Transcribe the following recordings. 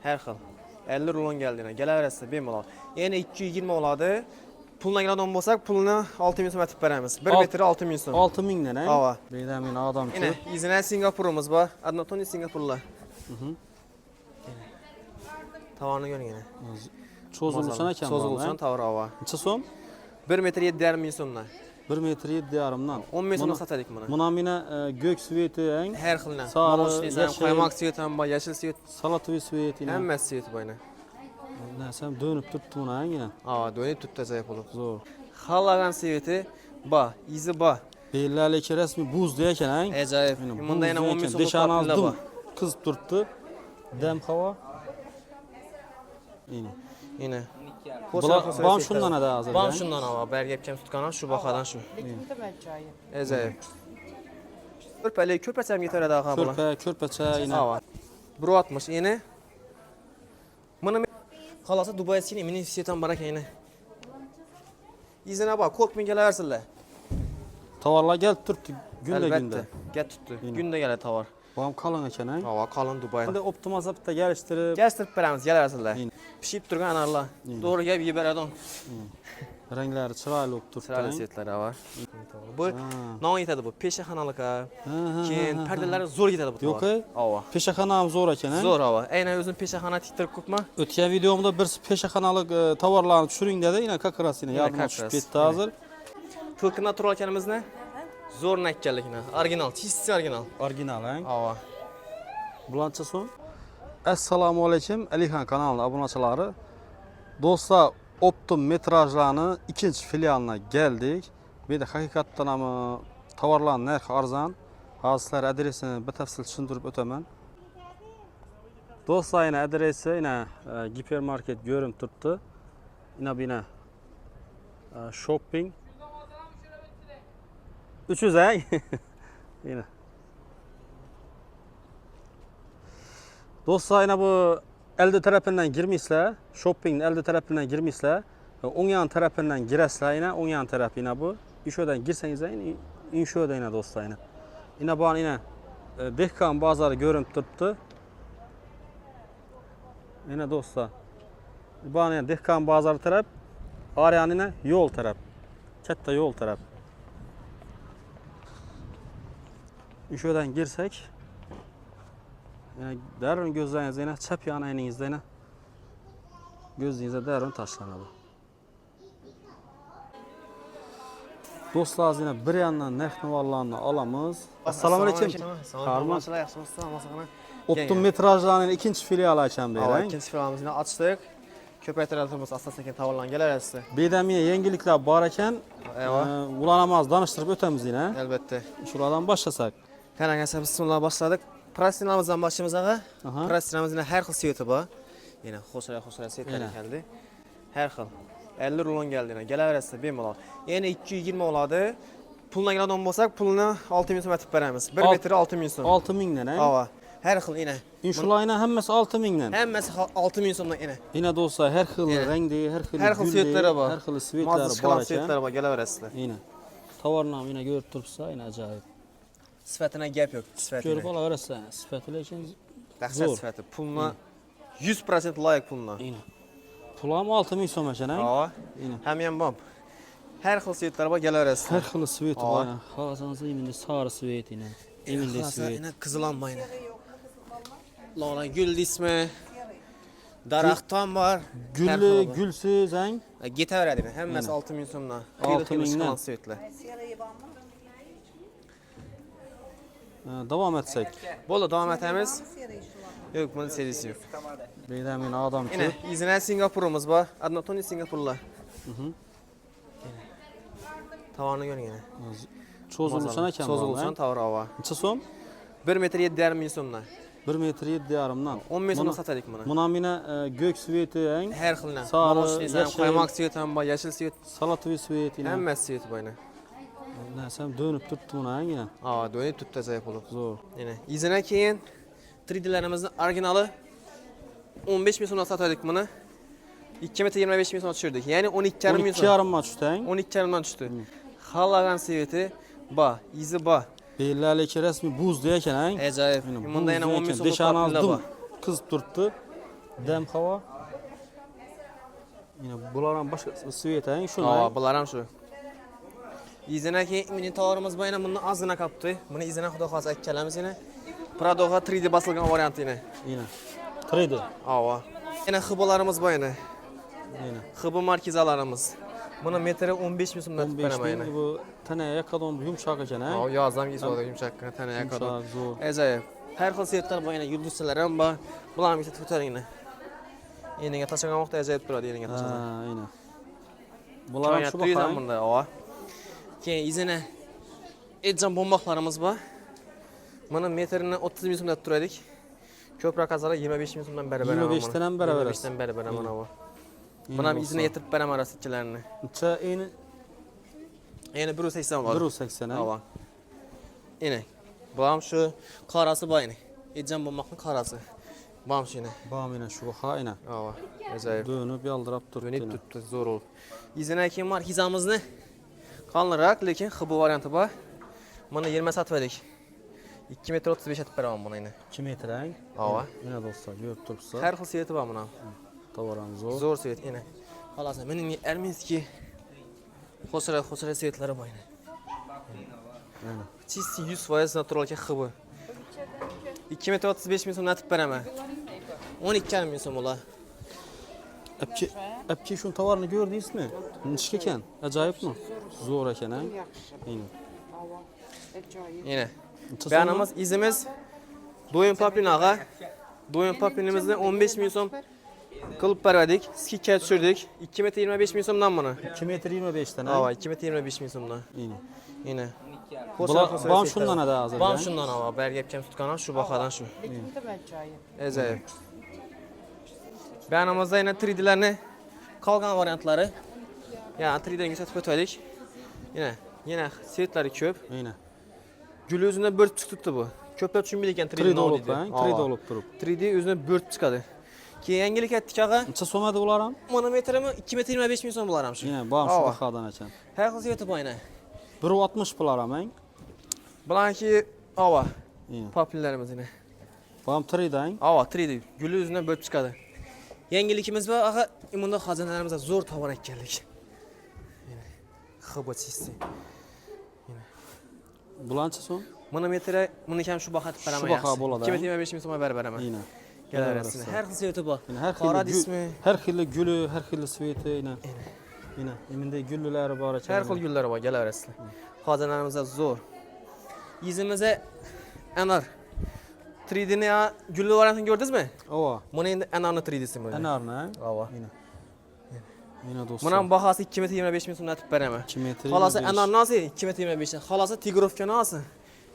Her xil. 50 rulon geldiğine. Gelaverasizlar bemalol. Yine 220 oladi. Puluna geladigan bo'lsak, pulni 6000 so'm atib beramiz. 1 metr 6000 so'm. 6000 dan, Ava. Bedamin adam Yine izine Singapur'umuz var. Adnatoni Singapur'la. Tavanı görün yine. Çözülüşen ekan. Çözülüşen tavır ava. Necha so'm? 1 metr 7,5 ming so'mdan. 1 metr 7,5 dan. 10 ming so'mdan satadik buni. Buna mina gök sveti ang. Her xildan. Sarı, Yashil, qaymoq sveti ham bor, yashil sveti. Salatoviy sveti. Hamma sveti bor ina. Nasam dönüp turibdi buni ang yana. Ava, do'nib turibdi zaif bo'lib. Zo'r. Xalagan sveti bor, izi bor. Bellaleki resmi buzda ekan ang. Ajoyib. Bunda yana 10 ming so'mlik so'm bor. Qizib turibdi. Dam havo. Yine. Bam şundan ada hozir. Bam şundan ava. Bergepkem tutgan shu baqadan shu. Ajoyib. Ko'rpalik ko'rpacham yetaradi aqa bular. Ko'rpacha yine. Ava. 160 yine. Mana xolasa Dubayga seni mening setam bor ekan yine. Izina bor, ko'p ming kelaversinlar. Tovarlar gelib turibdi günde. Gel tuttu. Günde gelir tovar. Bam qalin ekan ang. Ava, qalin Dubai. Hadi optimize bitta gelishtirib. Gelishtirib beramiz, kelaversinlar. Pishib turgan anarlar. To'g'ri gap yeb beradi. Ranglari chiroyli bo'lib turibdi. Chiroyli setlar ava. Bu non yetadi bu. Peshaxonalikka. Keyin pardalari zo'r yetadi bu tovar. Yo'q, ava. Peshaxona ham zo'r ekan ang. Zo'r ava. Aynan o'zim peshaxona tiktirib ko'pman. O'tgan videomda bir peshaxonalik tovarlarni tushiring dedi. Yine kakrasi yordam tushib ketdi hozir. Tilki natural ekanimizni zo'r nakkallikni. Original, чисто original. Original ang. Ava. Bulancha so'm. Assalomu alaykum, Alihan kanalının abunachilari. Do'stlar, Optum metrajlarning ikinchi filialına geldik. Bir de hakikatdan ham tovarlarning narxi arzon. Hozir sizlar adresini batafsil tushuntirib o'taman. Do'stlar, yine adresi yine gipermarket ko'rinib turibdi. Yine bina shopping 300 ang. Yine. Do'stlar, yine bu elde tarafından girmişler, shopping elde tarafından girmişler. O'ng yan tarafından girasizlar, yine o'ng yan taraf yine bu. İşodan girseniz yine inşoda yine do'stlar yine. Yine bu yine Dehqon bozori ko'rinib turibdi. Yine do'stlar. Bu yine Dehqon bozori taraf, Aryan yine yo'l taraf. Katta yo'l taraf. İşodan girsek yani darın gözleriniz yine çap yanayınızda yine gözünüze darın taşlanır. Dostlar yine bir yandan narx-navolarni olamiz. Assalomu alaykum. Harmanchilar, yaxshimisizlar? Optum metrajlarning ikinchi filiali ekan bu yer. yerda. Ikinchi filialimizni ochdik. Ko'paytiramiz asosdan tovarlarni kelaverasiz. Bedamiya yangiliklar bor ekan. Ularni ham tanishtirib o'tamiz yine. Albatta. Shulardan boshlasak. Qaranglar, bismillah boshladik. Plastinamizdan boshlaymiz aga. Plastinamizning har xil sveti bor. Yana xo'sara svetlar keldi. Har xil. 50 rulon geldi yine. Kelaverasizlar bemalol. Yine 220 oladi. Puluna geladigan bo'lsak, pulni 6000 so'm atib beramiz. 1 metr 6000 so'm. 6000 dan, Ava. Har xil yine. Shular yine hammasi 6000 dan. Hammasi 6000 so'mdan yine. Yine do'stlar har xil rangda, har xil svetlari bor. Har xil svetlari bor ekan. Svetlari bor, kelaverasizlar. Yine. Tovarni ham yine ko'rib turibsizlar, yine ajoyib. Sifatına gap yok, sifatına. Ko'rib olaverasiz, sifati lekin dahshat sifati. Pulna 100% loyiq pulna. Yine. Pul ham 6000 so'm ekan, ha? Ham ham bor. Har xil svetlar bor, kelaverasiz. Har xil svet bor. Xolasangiz endi sari svet yine. Endi svet. Yine qizilonma yine. Lola gul deysizmi? Daraxtdan bor. Gulsiz ang. Ketaveradi. Hammasi 6000 so'mdan. 6000 dan svetlar. Devam etsek. Bo'ldi, davom etamiz. Yo'q, buni serisi yo'q. Bedamin adam Yine izine Singapur'umuz var. Adnatoni Singapur'la. Tavanı görün yine. Çözülüşen ekan. Çözülüşen tavır ava. Necha so'm? 1 metr 7,5 ming so'mdan. 1 metr 7,5 dan. 10 ming so'mdan satadik buni. Buna mina gök sveti ang. Her xildan. Sarı, yashil, qaymoq sveti ham bor, yashil svet. Salatoviy svet yine. Hamma sveti bor yine. Nasam dönüp turibdi buni ang yine. Ava, dönüp turibdi zaif bo'lib. Zo'r. Yine izine keyin 3D'lerimizning originali 15 ming so'mdan satadik buni. 2 metr 25 ming so'mdan tushirdik. Ya'ni 12,5 ming so'm. 12,5 ma tushdi ang. 12,5 ming tushdi. Xalagan sveti bor, izi bor. Bellaleki resmi buzda ekan ang. Ajoyib. Bunda yana 10 ming so'm. Qizib turibdi. Dem hava. Yine bular ham boshqa svet ang shuni. Ava, bular ham shu. Izine ki monitorimiz bu yine bunu azgina kaptı. Bunu izine xudo xohlasa ikkalamiz yine Prado'ga 3D basılgan variantı yine. Yine. 3D. Ava. Yine hıbolarımız bu yine. Yine. Hıbo markizalarımız. Bunun metri 15 bin so'mdan 15 tutib beraman. bin bu tanaya kadon yumshoq ekan ha. Ava yozam yesodi yumshoq tana yakado. Ajoyib. Har xil svetlar bu yine yulduzlar ham bor. Bularni bitta ko'taring yine. Yeniga tashlagan vaqtda ajoyib turadi yeniga tashlagan. Ha, aynen. Bular ham shu baqa. baqa. Bunda ava. Keyin izine etjan bomboqlarimiz bor. Mana metrini 30 bin so'mdan turadik. Ko'proq azallar 25 bin so'mdan beri beraman. 25 dan beri berasiz. 25 dan beri beraman ava. Buna ham izine yetirib beraman rasitchilarni. Necha eni? Yine 1.80 var. 1.80 ha. Ava. Yine. Bu ham shu qarasi bor yine. Etjan bomboqning qarasi. Bu ham shu yine. Bam yine şu baqa aynen. Ava. Ajoyib. Dönüp yaldırıp turibdi. Dönüp tuttu zo'r ol. Izine keyin var hizamizni qalınroq, lekin hıbo varianti bor. Mana 20 sotib edik. 2 metr 35 atib beraman buni yine. 2 metre. Ava. Yine dostlar görüp turibsiz. Har xil sveti bor buni. Tovaran zo'r. Zo'r svet yine. Xolos, mening arminskiy xosra svetlari bor yine. Aynen. Чисти 100% natural ki hıbo. 2 metr 35 bin so'm atib beraman. 12,5 bin so'm ular. Apki şunun tovarını gördünüz mü? Nişke eken. Acayip mi? Zor eken ha. Aynen. Yine. Beyanımız izimiz doyum papinaga. Doyum papinimizni 15 bin so'm qilib berdik. Skikka tushirdik. 2 metr 25 bin so'mdan buni. 2 metre 25'ten ha. Ava 2 metr 25 bin so'mdan. Aynen. Yine. Bam şundan da hazır. Bam şundan ava. Berg yapacağım tutkanam şu bakadan şu. Ajoyib. Beyanımızda yine 3D'lerini kalgan variantları. Yani 3D'ni satib o'tdik. Yine svetleri ko'p. Aynen. Gül o'zini bo'rtib chiqibdi bu. Ko'plar tushunmaydi ekan 3D olup ha. 3D olup turib. 3D o'zini bo'rtib chiqadi. Keyin yangilik aytdik ag'a. Necha so'madi ular ham? Mana metrimi 2 metr 25 bin so'm bular ham shu. Yine bam şu baqadan ekan. Har xil sveti bor yine. 1.60 bular ham ha. Bularki ava. Yine. Papillerimiz yine. Bam 3D. Ava 3D. Gül o'zini bo'rtib chiqadi. Yangilikimiz bor ag'a. Bunda xazinalarimiz zo'r tovar ekanlik. Hıbo çisti. Bulancha so'm? Mana metre, buni ham shu baqa deb beraman. Shu baqa bo'ladi. 2 metr 25 bin so'm beraman. Yine. Kelaverasiz. Har xil sveti bor. Her Qora xil dismi. Her xil gülü, her xil sveti yine. Yine. Eminde güllülari bor ekan. Har xil gullar bor, kelaverasiz. Xazinalarimiz zo'r. Yuzimizda anar 3D'ni ya gulli variantini ko'rdingizmi? Ova. Mana endi anarni 3D'si bu. Anarni. Ava. Yine. Yine dostlar. Bunun bahası 2 metr 25 bin so'm atib beraman. 2 metr. Xolasi anarni olsa 2 metr 25 dan. Xolasi tigrovkani olsa.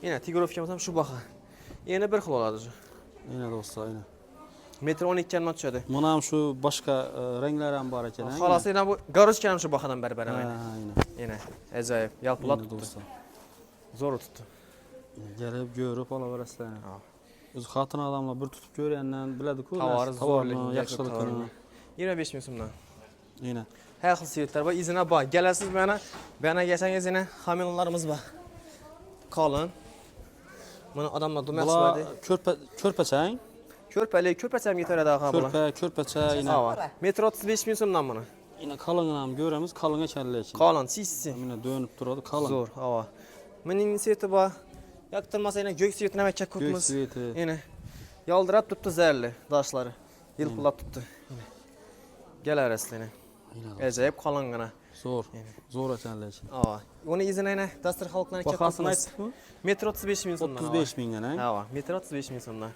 Yine tigrovkamiz ham shu baqa. Yana bir xil oladi shu. Yine dostlar yine. Metr 12 dan tushadi. Buna ham şu başka renkler ham bor ekan. Xolasi yana bu garochka ham shu baqadan beraman. Yine. Yine ajoyib. Yalpilab Yine tutdi. dostlar. Zo'r tutdi. Gelip görüp olaverasizlar. Öz xotin adamlar bir tutib ko'rgandan biladi-ku. Tovari zo'rligini, yaxshiligini. 25 bin so'mdan. Yine. Har xil svetlar bor, izina bor. Kelasiz bana geçsangiz yine xamelonlarimiz bor. Qalin. Buni odamlar dumasibadi. Ko'rpachang. Ko'rpacham yetaradi aqa bular. Ko'rpacha yine. Ava. Metr 35 bin so'mdan buni. Yine qalingini ham ko'ramiz, qalin ekanlar ekan. Qalin, sissi. Yine dönüp turadi, qalin. Zo'r, ava. Mening sveti bor. Yoqtirmasa yine gök svetini ham chak Gök ko'pmiz. sveti. Yine yoldirab tutdi zarli dashlari. Yilqilab tutdi. Kelaverasiz yine. Ajoyib qalingina. Zo'r. Zo'r ekanlar ekan. Ava. Uni izini yine dasturxonliklarni chak Bahasini ko'pmiz. aytdikmi? Metr 35 bin so'mdan. 35 mingdan, ha? Ava, metr 35 bin so'mdan.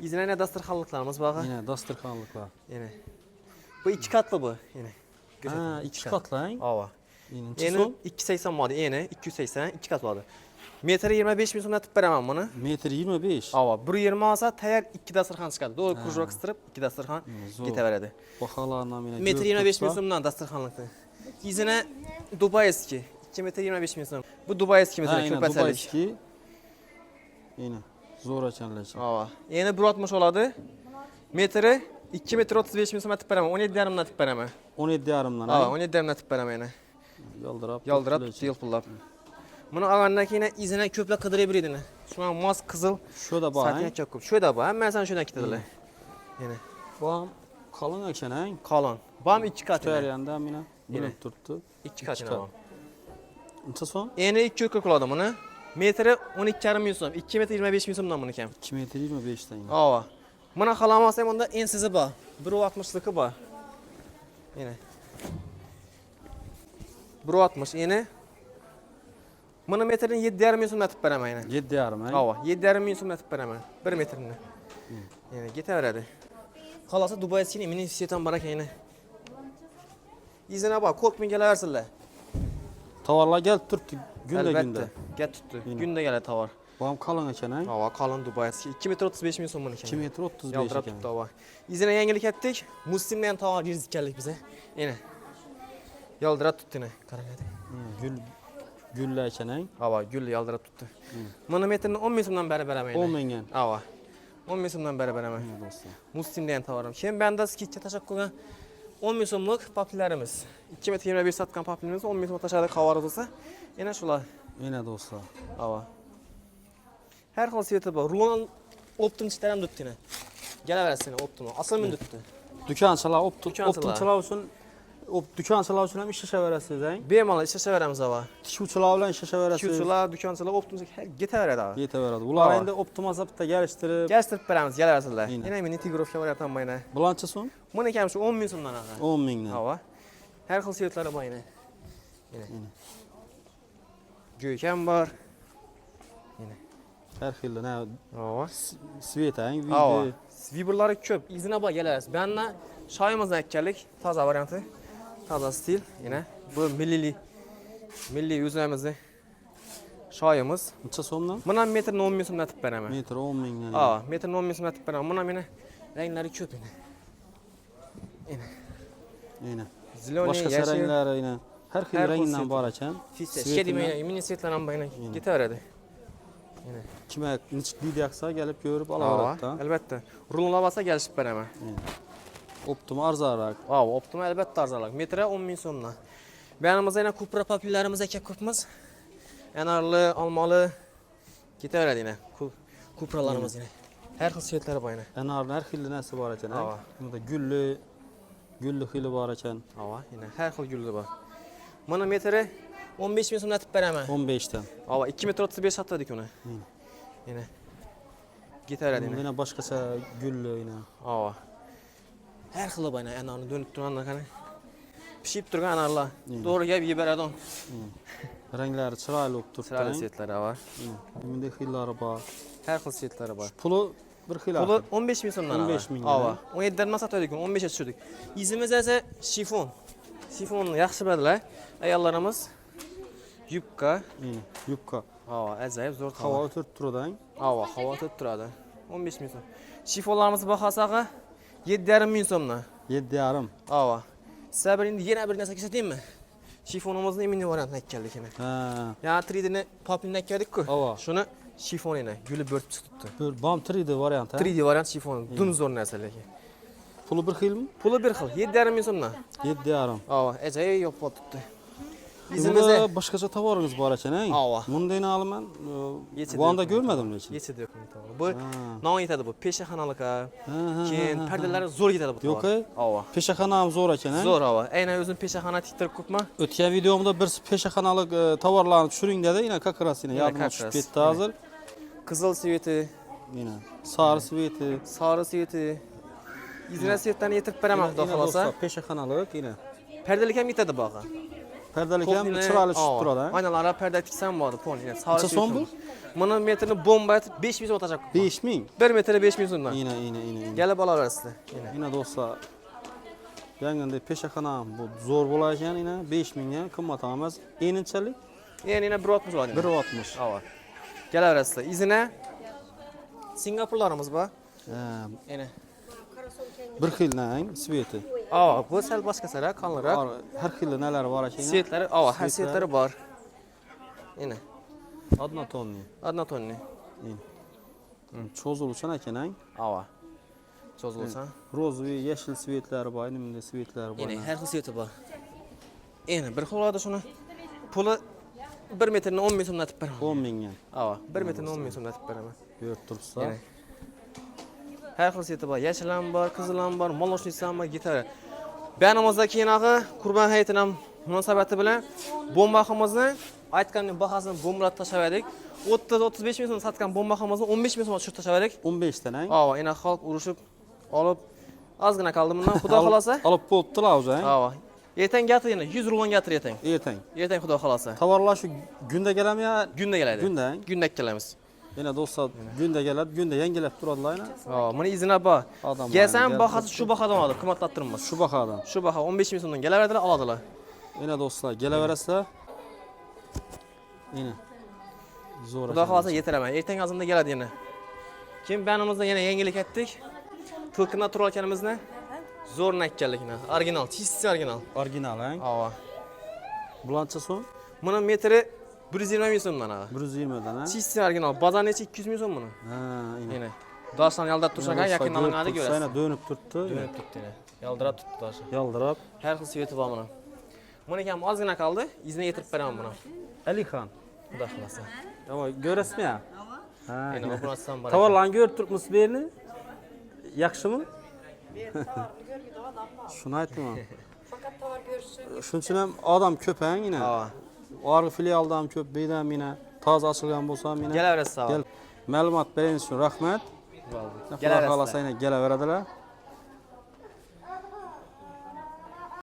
Izini yine dasturxonliklarimiz bor. Yine dasturxonliklar. Yine. Bu 2 katlı bu yine. Ha, 2 katlı, ha? Ava. Yine Yine 280 vardı, yine 280, 2 kat vardı. Metri 25 bin so'm atib beraman buni. Metr 25. Ava, 1.20 olsa tayyor 2 dasturxon chiqadi. To'g'ri krujok qistirib 2 dasturxon ketaveradi. Baqalarni ham yine. Metr 25 bin so'mdan dasturxonlikni. Izini Dubayskiy 2 metr 25 bin so'm. Bu Dubayskiy mesela ko'patalik. Dubayskiy. Yine zo'r ekanlar ekan. Ava. Yine 1.60 oladi. Metri 2 metr 35 bin so'm atib beraman. 17,5 dan atib beraman. 17,5 dan. Ava, 17,5 dan atib beraman yana. Yoldirab, yilpillab. Buni olgandan keyin izini ko'plab qidirib beridini. Shu ham mos qizil. Shu da bor. Satya ko'p. Shu da bor. Hammasini shundan ketadilar. Yana. Bu ham qalin ekan, ha? Qalin. Bam 2 kat. Tutariyanda mina bilinib turibdi. 2 kat. Necha so'm? Endi 2 ko'k qiladi buni. Metri 12,5 ming so'm. 2 metr 25 ming so'mdan buni kam. 2 metr 25 dan. Ava. Buni qalamasam unda ensizi bor. 1.60ligi bor. Yana. 1.60 endi. Buni metrini 7,5 ming so'mdan tutib beraman yana. 7,5 ha? Ava, 7,5 ming so'mdan tutib beraman. 1 metrini. Yana ketaveradi. Xalosa Dubayskining mini setan bar ekan yana. Izina bor, ko'p ming kelaversinlar. Tovarlar kelib turibdi gunda. Gel tuttu. Gunda keladi tovar. Bu ham qalin ekan, ha? Ava, qalin Dubayski 2 metr 35 ming so'm buni ekan. 2 metr 35 Yaltirab ekan. tutdi ava. Izina yangilik etdik. Muslimdan tovar yirdik ekanlik biza. Yana. Yaltirab tutdi yana. Qarang hadi. Gullar ekan, ha? Ava, gul yaltirab tutdi. Buni metrini 10 ming so'mdan beri beraman. 10 mingdan. Ava. 10 ming so'mdan beri beraman. Muslimdan tovarim. Keyin banda skitga tashab qo'ygan 10 ming so'mlik paplarimiz. 2 metr 25 satgan paplarimiz 10 ming so'm tashadi qavarib bo'lsa, yana shular. Yana do'stlar. Ava. Har xil sveti bor. Rulon optim chiqaram dutdini. Kelaverasini optim. Asl men dutdi. Dükançılar optimçilar uchun dükançılar uchun ham ishlashaverasiz, ha? Bemalol ishlashaveramiz ava. Tishuvchilar bilan ishlashaverasiz. Tishuvchilar, dukonchilar optimga ketaveradi ava. Yetaveradi. Ular endi optimasa bitta kelishtirib, Kelishtirib beramiz, kelaversinlar. Yana men integrovka bo'lyapman mana. Bulancha so'm? Buni ham shu 10 ming so'mdan aqa. 10 mingdan. Ava. Har xil svetlari bor yana. Yana. Go'kam bor. Yana. Har xil, na, Ava. svetang, Ava. Vibrlari ko'p, izina bor kelaverasiz. Bu yerda shoyimizdan aytganlik, toza varianti. Toza stil, yana. Bu milliy o'zimizning shoyimiz. Necha so'mdan? Buni metrini 10 ming so'mdan tutib beraman. Metr 10 mingdan. Ava, metrini 10 ming so'mdan tutib beraman. Buni meni ranglari ko'p yana. Yana. Ziloniy, Boshqa ranglari yana. Har xil rangdan bor ekan. Shedimay, mini svetlar ham bayna ketaveradi. Yana. Kim necha deydiaqsa kelib ko'rib olaveradi. Albatta. Rulonlar bo'lsa kelishib beraman. Optim arzonroq. Ava, optim albatta arzonroq. Metri 10 ming so'mdan. Beyanimizda yana ko'proq papillarimiz aka ko'pmiz. Anarli, olmoli ketaveradi yana. Ko'pralarimiz yana. Har xil svetlari bor yana. Anarning har xil narsa bor ekan. Ava. Bunda gulli xili bor ekan. Ava, yana har xil gulli bor. Buni metri 15 ming so'mdan tutib beraman. 15 dan. Ava, 2 metr 35 sotdik uni. Yana. Ketaveradi yana. Yana boshqacha gulli yana. Ava. Har xil bor yana. Anarni dönib turgan qani. Pishib turgan anarlar. To'g'ri gap yeb beradi. Ranglari chiroyli bo'lib turibdi. Chiroyli svetlari bor. Bunday xillari bor. Har xil svetlari bor. Puli bir xil. Puli 15 ming so'mdan. 15 ming. Ava. 17 dan sotdik, 15 ga tushirdik. Izimiz esa shifon. Shifonni yaxshi biladilar. Ayollarimiz yubka. Yubka. Ava, ajoyib zo'r Havo o'tib turadi. Ava, havo o'tib turadi. 15 ming so'm. Shifonlarimiz bahosiga 7,5 ming so'mdan. 7,5. Ava. Sizlar bir endi yana bir narsa ko'rsataymi? Shifonimizni mini variantini aytganlik yana. Ha. Ya 3D'ni popini aytgandik-ku. Ava. Shuni shifonini gulib bo'rib chiqibdi. Bir bom 3D variant, ha? 3D variant shifon, dum zo'r narsa lekin. Puli bir xilmi? Puli bir xil, 7,5 ming so'mdan. 7,5. Ava, ajoyib yopib turibdi. Bizimizda boshqacha tovaringiz bor ekan, ha? Ava. Bundayni olaman. Vanda ko'rmadim lekin. Yechidi yo'q tovar. Bu non yetadi bu, peshaxonalikka. Keyin ha. pardalari zo'r yetadi bu tovar. Yo'q, Ava. Peshaxona ham zo'r ekan, ha? Zo'r ava. Aynan o'zim peshaxona tiktirib ko'pman. O'tgan videomda bir peshaxonalik tovarlarni tushiring dedi, yana kakras yana yodimga tushib ketdi hozir. Qizil sveti, Yana sari sveti, sari sveti. Izra svetlarni yetirib beraman xudo xolosa. Peshaxonalik yana. Pardalik ham yetadi boqa. Pardalik ham chiroyli tushib turadi, ha? Aynalarga parda tiksam bo'ladi, poni. Sari Necha so'm bu? Buni metrini bomba etib 5 ming so'm otacak. 5 ming. 1 metri 5 ming so'mdan. Yana. Gelib olaverasizlar. Yana do'stlar. Yangi peshaxona bu zo'r bo'lar ekan, yana 5 mingga qimmat emas. Eninchalik? Yana 1.60 oladi. 1.60. Ava. Kelaverasizlar. Izina Singapurlarimiz bor. Yana. Bir xil nang sveti. Ava, bu sal boshqacharoq, qonliroq. Har xil nalari bor ekan. Svetlari, ava, har svetlari bor. Yana. Однотонный. Однотонный. Cho'ziluvchan ekan, ha? Ava. Cho'zilsa. Rozовый, yashil svetlari bor, bunday svetlari bor. Yana har xil sveti bor. Yana bir xil oladi shuni. Puli 1 metrini 10 ming so'mdan tutib beraman. 10 mingga. Ava, 1 metrini 10 ming so'mdan tutib beraman. Yo'q turibsa. Her xil seti bor. Yashil ham bor, qizil ham bor, moloshnisi ham bor, gitara. Banimizda keyinagi Qurban hayitining munosabati bilan bombaximizni aytganning bahosini bombalab tashladik. 30-35 ming so'm sotgan bombaximizni 15 ming so'm tushirib tashladik. 15 tane. Ava, yana xalq urushib olib ozgina qoldi bundan, xudo xolasa. Olib bo'libdilar o'zi. Ava. Ertaga gatir yana 100 rulon gatir ertaga. Ertang. Ertaga xudo xolasa. Tovarlar shu gunda keladimi yo? Gunda keladi. Gunda. Gunda kelamiz. Yana do'stlar gunda keladi, gunda yangilab turadilar yana. Ava, buni izini bor. Odamlar Gelsam bahasi shu bahodan oladi, qimmatlattiramiz. Shu bahodan. Shu baho 15 ming so'mdan kelaveradilar, oladilar. Yana do'stlar kelaverasizlar. Yana. Zo'r. Xudo xolasa yetiraman. Ertaga azimda keladi yana. Keyin banimizda yana yangilik etdik. To'lqinda turayotganimizni zo'rni aytganlikni. Original, чистый original. Original, ha? Ava. Bulancha so'm? Buni metri 120 ming so'mdan ha. 120 dan, ha? Чистый original. Bozor necha 200 ming so'm buni. Ha, Yana. Doshdan yaldab tursak, yaqin alingani ko'rasiz. Yana dönüp turibdi. Dönib turibdi yana. Yaldirab turibdi doshi. Yaldirab. Har xil sveti bor buni. Buni ham ozgina qoldi. Izini yetirib beraman buni. Alixon. Xudo xolasa. Ama görasizmi ya? Ha. Yana o'qirasam bor. Tovarlarni ko'rib turibmiz bu yerni. Yaxshimi? Shuni aytdim. Fakat tovar görüşsün. Shunchun ham odam ko'p ha yine. Ha. Orqi filialda ham ko'p, bu yerda ham yine toza ochilgan bo'lsa ham yine. Kelaverasiz. Ma'lumot berganingiz uchun rahmat. Bo'ldi. Xudo xolasa yana kelaveradilar.